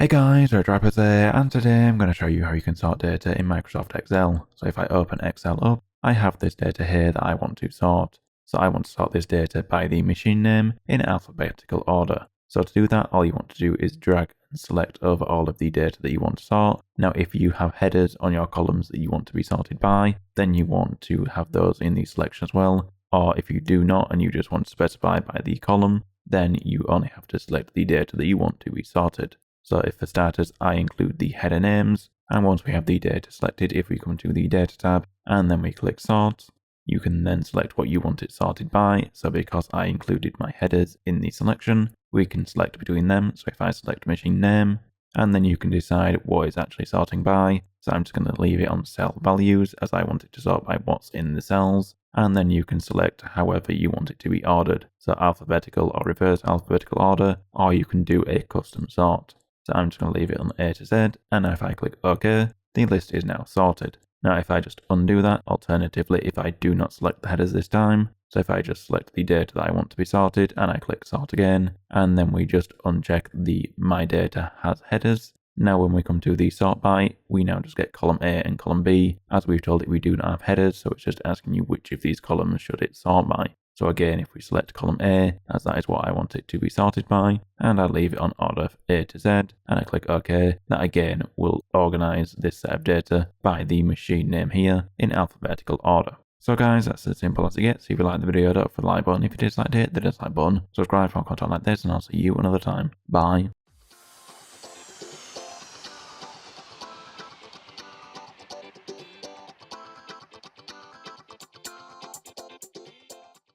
Hey guys, R4GE VipeRzZ here, and today I'm going to show you how you can sort data in Microsoft Excel. So if I open Excel up, I have this data here that I want to sort. So I want to sort this data by the machine name in alphabetical order. So to do that, all you want to do is drag and select over all of the data that you want to sort. Now if you have headers on your columns that you want to be sorted by, then you want to have those in the selection as well. Or if you do not and you just want to specify by the column, then you only have to select the data that you want to be sorted. So if for starters, I include the header names, and once we have the data selected, if we come to the data tab and then we click sort, you can then select what you want it sorted by. So because I included my headers in the selection, we can select between them. So if I select machine name, and then you can decide what it's actually sorting by. So I'm just going to leave it on cell values as I want it to sort by what's in the cells. And then you can select however you want it to be ordered. So alphabetical or reverse alphabetical order, or you can do a custom sort. So I'm just going to leave it on A to Z, and if I click OK, the list is now sorted. Now if I just undo that, alternatively if I do not select the headers this time, so if I just select the data that I want to be sorted and I click sort again, and then we just uncheck the my data has headers. Now when we come to the sort by, we now just get column A and column B. As we've told it, we do not have headers, so it's just asking you which of these columns should it sort by. So again, if we select column A, as that is what I want it to be sorted by, and I leave it on order A to Z, and I click OK, that again will organize this set of data by the machine name here in alphabetical order. So guys, that's as simple as it gets. If you liked the video, don't forget the like button. If you disliked it, the dislike button. Subscribe for more content like this, and I'll see you another time. Bye.